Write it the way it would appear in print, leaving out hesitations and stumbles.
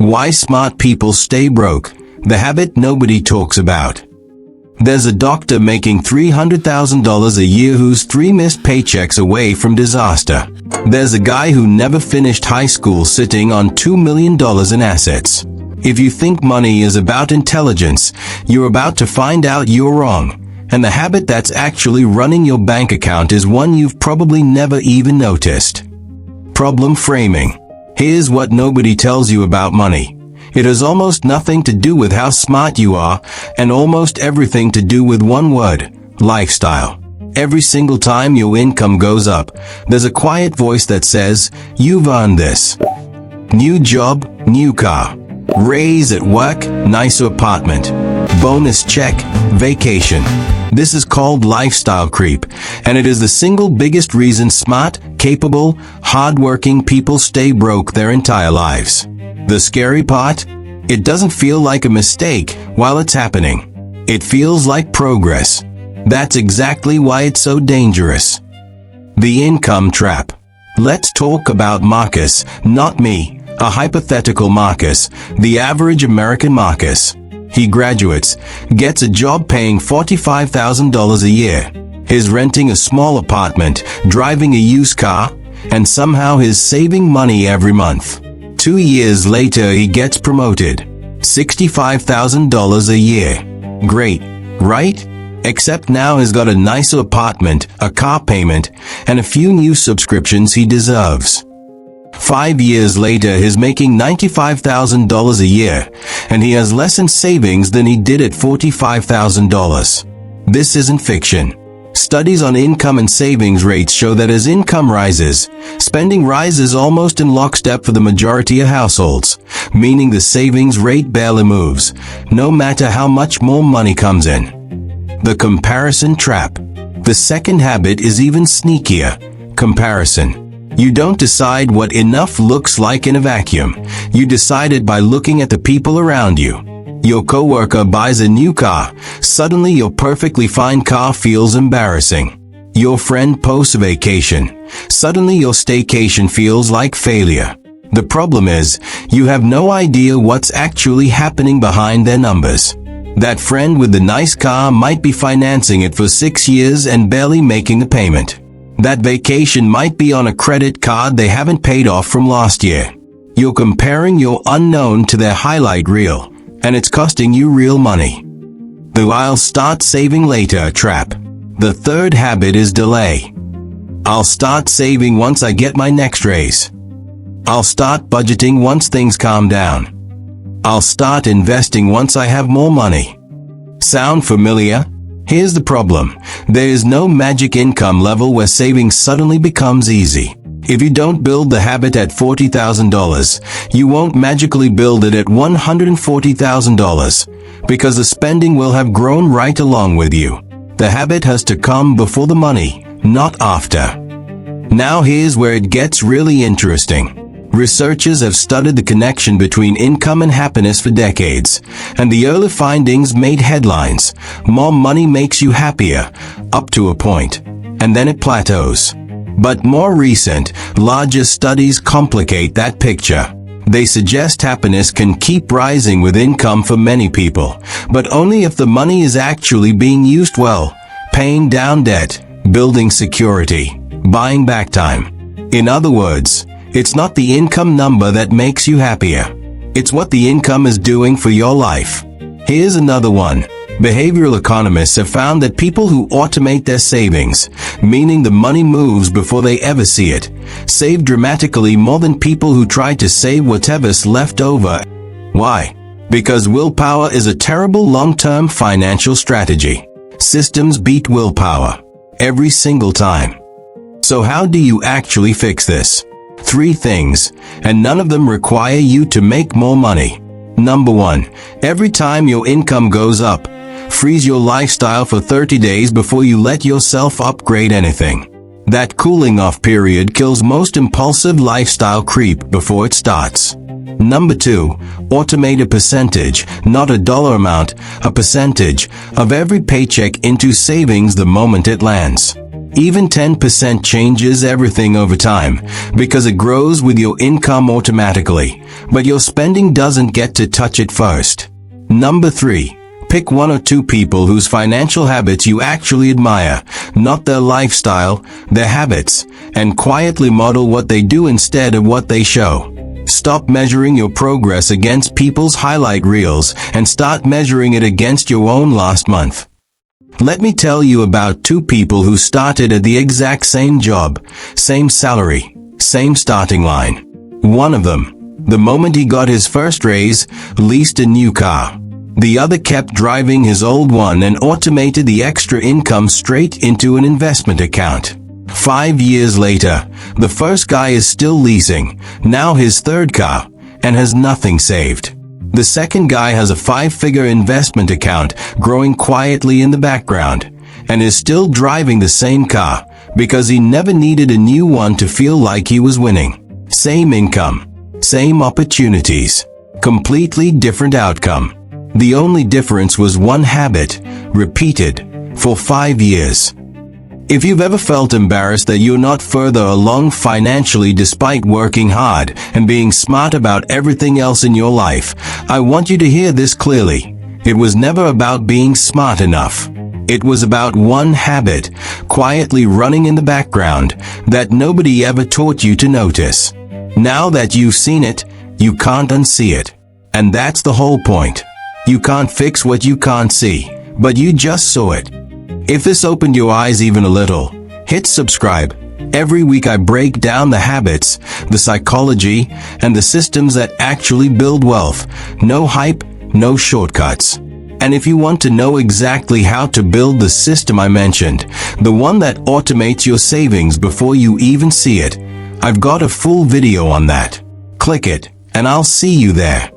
Why smart people stay broke, the habit nobody talks about. There's a doctor making $300,000 a year who's 3 missed paychecks away from disaster. There's a guy who never finished high school sitting on $2 million in assets. If you think money is about intelligence, you're about to find out you're wrong. And the habit that's actually running your bank account is one you've probably never even noticed. Problem framing. Here's what nobody tells you about money. It has almost nothing to do with how smart you are, and almost everything to do with one word: lifestyle. Every single time your income goes up, there's a quiet voice that says, "You've earned this." New job, new car. Raise at work, nicer apartment. Bonus check, vacation. This is called lifestyle creep, and it is the single biggest reason smart, capable, hardworking people stay broke their entire lives. The scary part? It doesn't feel like a mistake while it's happening. It feels like progress. That's exactly why it's so dangerous. The income trap. Let's talk about Marcus, not me, a hypothetical Marcus, the average American Marcus. He graduates, gets a job paying $45,000 a year. He's renting a small apartment, driving a used car, and somehow he's saving money every month. 2 years later he gets promoted. $65,000 a year. Great, right? Except now he's got a nicer apartment, a car payment, and a few new subscriptions he deserves. 5 years later he's making $95,000 a year, and he has less in savings than he did at $45,000. This isn't fiction. Studies on income and savings rates show that as income rises, spending rises almost in lockstep for the majority of households, meaning the savings rate barely moves, no matter how much more money comes in. The comparison trap. The second habit is even sneakier: comparison. You don't decide what enough looks like in a vacuum. You decide it by looking at the people around you. Your coworker buys a new car. Suddenly your perfectly fine car feels embarrassing. Your friend posts a vacation. Suddenly your staycation feels like failure. The problem is, you have no idea what's actually happening behind their numbers. That friend with the nice car might be financing it for 6 years and barely making a payment. That vacation might be on a credit card they haven't paid off from last year. You're comparing your unknown to their highlight reel, and it's costing you real money. The "I'll start saving later" trap. The third habit is delay. I'll start saving once I get my next raise. I'll start budgeting once things calm down. I'll start investing once I have more money. Sound familiar? Here's the problem. There is no magic income level where saving suddenly becomes easy. If you don't build the habit at $40,000, you won't magically build it at $140,000, because the spending will have grown right along with you. The habit has to come before the money, not after. Now here's where it gets really interesting. Researchers have studied the connection between income and happiness for decades, and the early findings made headlines. More money makes you happier, up to a point, and then it plateaus. But more recent, larger studies complicate that picture. They suggest happiness can keep rising with income for many people, but only if the money is actually being used well, paying down debt, building security, buying back time. In other words, it's not the income number that makes you happier. It's what the income is doing for your life. Here's another one. Behavioral economists have found that people who automate their savings, meaning the money moves before they ever see it, save dramatically more than people who try to save whatever's left over. Why? Because willpower is a terrible long-term financial strategy. Systems beat willpower. Every single time. So how do you actually fix this? 3 things, and none of them require you to make more money. Number 1, every time your income goes up, freeze your lifestyle for 30 days before you let yourself upgrade anything. That cooling off period kills most impulsive lifestyle creep before it starts. Number 2, automate a percentage, not a dollar amount, a percentage, of every paycheck into savings the moment it lands. Even 10% changes everything over time, because it grows with your income automatically, but your spending doesn't get to touch it first. Number 3. Pick 1 or 2 people whose financial habits you actually admire, not their lifestyle, their habits, and quietly model what they do instead of what they show. Stop measuring your progress against people's highlight reels and start measuring it against your own last month. Let me tell you about 2 people who started at the exact same job, same salary, same starting line. One of them, the moment he got his first raise, leased a new car. The other kept driving his old one and automated the extra income straight into an investment account. 5 years later, the first guy is still leasing, now his 3rd car, and has nothing saved. The second guy has a 5-figure investment account growing quietly in the background, and is still driving the same car because he never needed a new one to feel like he was winning. Same income, same opportunities, completely different outcome. The only difference was one habit, repeated for 5 years. If you've ever felt embarrassed that you're not further along financially despite working hard and being smart about everything else in your life, I want you to hear this clearly. It was never about being smart enough. It was about one habit, quietly running in the background, that nobody ever taught you to notice. Now that you've seen it, you can't unsee it. And that's the whole point. You can't fix what you can't see, but you just saw it. If this opened your eyes even a little, hit subscribe. Every week I break down the habits, the psychology, and the systems that actually build wealth. No hype, no shortcuts. And if you want to know exactly how to build the system I mentioned, the one that automates your savings before you even see it, I've got a full video on that. Click it, and I'll see you there.